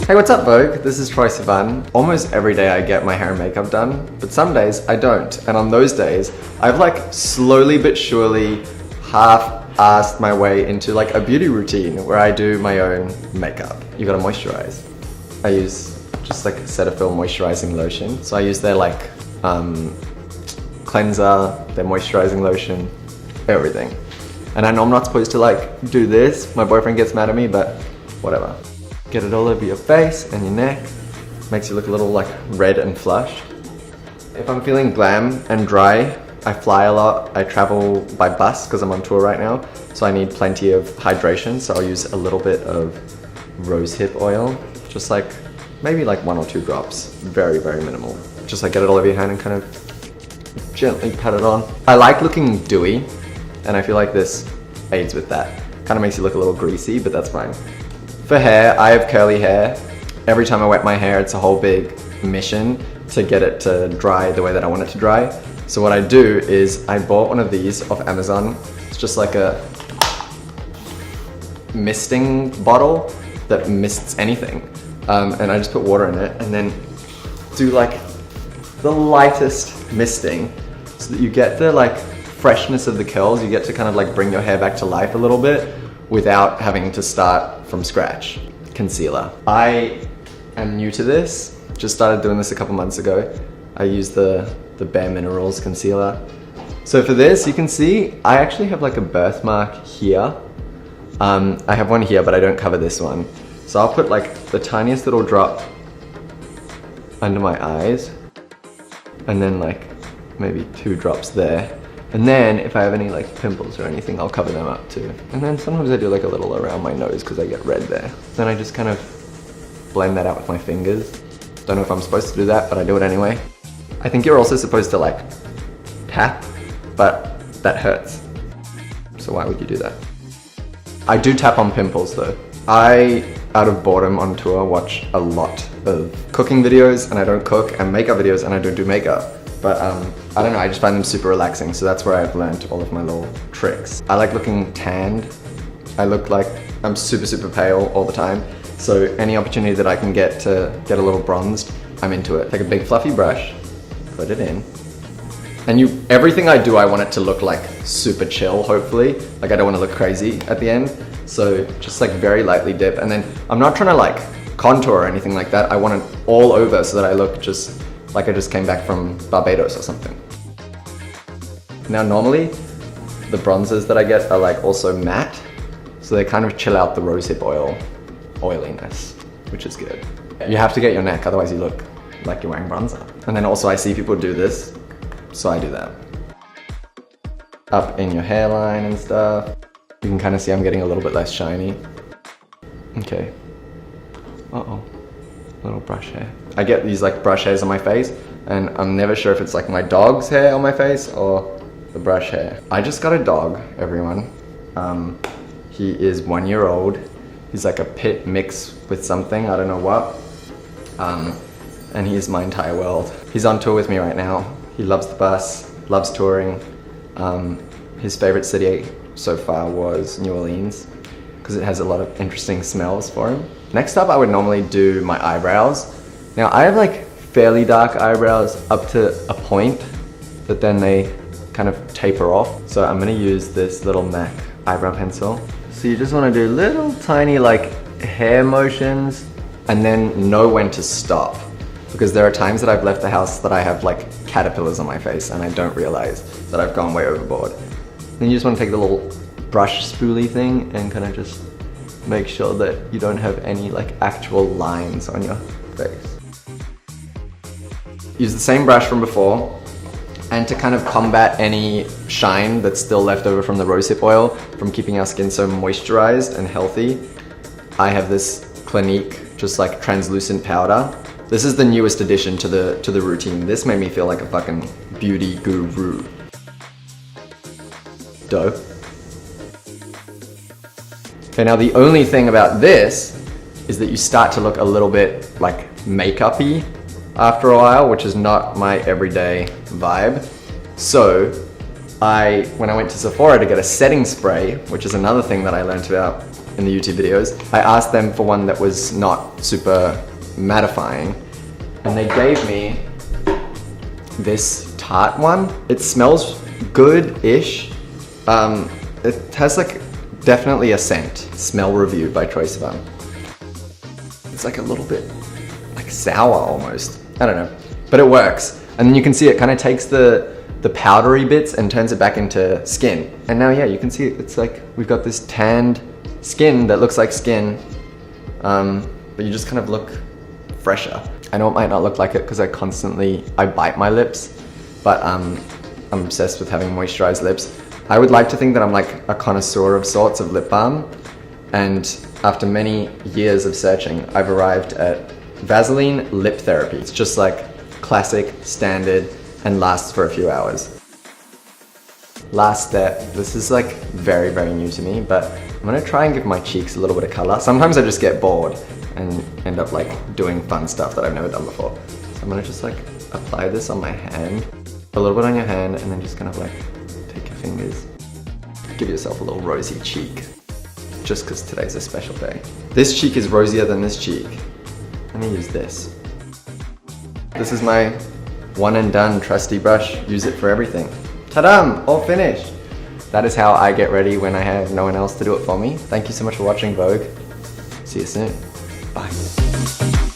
Hey, what's up, Vogue? This is Troye Sivan. Almost every day I get my hair and makeup done, but some days I don't. And on those days, I've like slowly but surely half-assed my way into like a beauty routine where I do my own makeup. You gotta moisturize. I use just like Cetaphil moisturizing lotion. So I use their like cleanser, their moisturizing lotion, everything. And I know I'm not supposed to like do this. My boyfriend gets mad at me, but whatever. Get it all over your face and your neck. Makes you look a little like red and flushed. If I'm feeling glam and dry, I fly a lot. I travel by bus because I'm on tour right now. So I need plenty of hydration. So I'll use a little bit of rosehip oil. Just like, maybe like 1 or 2 drops. Very, very minimal. Just like get it all over your hand and kind of gently pat it on. I like looking dewy, and I feel like this aids with that. Kind of makes you look a little greasy, but that's fine. For hair, I have curly hair. Every time I wet my hair, it's a whole big mission to get it to dry the way that I want it to dry. So what I do is I bought one of these off Amazon. It's just like a misting bottle that mists anything. And I just put water in it and then do like the lightest misting so that you get the like freshness of the curls. You get to kind of like bring your hair back to life a little bit without having to start from scratch. Concealer. I am new to this. Just started doing this a couple months ago. I use the Bare Minerals concealer. So for this, you can see I actually have like a birthmark here. I have one here, but I don't cover this one. So I'll put like the tiniest little drop under my eyes and then like maybe 2 drops there. And then if I have any like pimples or anything, I'll cover them up too. And then sometimes I do like a little around my nose because I get red there. Then I just kind of blend that out with my fingers. Don't know if I'm supposed to do that, but I do it anyway. I think you're also supposed to like tap, but that hurts. So why would you do that? I do tap on pimples though. I, out of boredom on tour, watch a lot of cooking videos, and I don't cook, and makeup videos, and I don't do makeup. But I don't know, I just find them super relaxing, so that's where I've learned all of my little tricks. I like looking tanned. I look like I'm super pale all the time, so any opportunity that I can get to get a little bronzed, I'm into it. Take a big fluffy brush, put it in, and everything I do, I want it to look like super chill, hopefully. Like I don't want to look crazy at the end, so just like very lightly dip, and then I'm not trying to like contour or anything like that. I want it all over so that I look just like I just came back from Barbados or something. Now normally, the bronzers that I get are like also matte, so they kind of chill out the rosehip oil oiliness, which is good. You have to get your neck, otherwise you look like you're wearing bronzer. And then also I see people do this, so I do that. Up in your hairline and stuff. You can kind of see I'm getting a little bit less shiny. Okay. Uh-oh. Little brush hair. I get these like brush hairs on my face, and I'm never sure if it's like my dog's hair on my face or the brush hair. I just got a dog, everyone. He is 1 year old. He's like a pit mix with something, I don't know what. And he is my entire world. He's on tour with me right now. He loves the bus, loves touring. His favorite city so far was New Orleans because it has a lot of interesting smells for him. Next up, I would normally do my eyebrows. Now I have like fairly dark eyebrows up to a point, but then they kind of taper off. So I'm gonna use this little MAC eyebrow pencil. So you just wanna do little tiny like hair motions and then know when to stop. Because there are times that I've left the house that I have like caterpillars on my face and I don't realize that I've gone way overboard. Then you just wanna take the little brush spoolie thing and kind of just make sure that you don't have any like actual lines on your face. Use the same brush from before, and to kind of combat any shine that's still left over from the rosehip oil from keeping our skin so moisturized and healthy, I have this Clinique just like translucent powder. This is the newest addition to the routine. This made me feel like a fucking beauty guru. Dope. Okay, now the only thing about this is that you start to look a little bit like makeup-y after a while, which is not my everyday vibe. So when I went to Sephora to get a setting spray, which is another thing that I learned about in the YouTube videos. I asked them for one that was not super mattifying, and they gave me this Tarte one. It smells good-ish. It has like definitely a scent. Smell review by Troye Sivan. It's like a little bit like sour almost. I don't know, but it works. And then you can see it kind of takes the powdery bits and turns it back into skin. And now, yeah, you can see it's like we've got this tanned skin that looks like skin, but you just kind of look fresher. I know it might not look like it because I bite my lips, but I'm obsessed with having moisturized lips. I would like to think that I'm like a connoisseur of sorts of lip balm, and after many years of searching, I've arrived at Vaseline Lip Therapy. It's just like classic, standard, and lasts for a few hours. Last step, this is like very, very new to me, but I'm gonna try and give my cheeks a little bit of color. Sometimes I just get bored and end up like doing fun stuff that I've never done before. So I'm gonna just like apply this on my hand, a little bit on your hand, and then just kind of like take your fingers. Give yourself a little rosy cheek, just because today's a special day. This cheek is rosier than this cheek. Let me use this. This is my one and done trusty brush. Use it for everything. Ta-dam! All finished. That is how I get ready when I have no one else to do it for me. Thank you so much for watching Vogue. See you soon. Bye.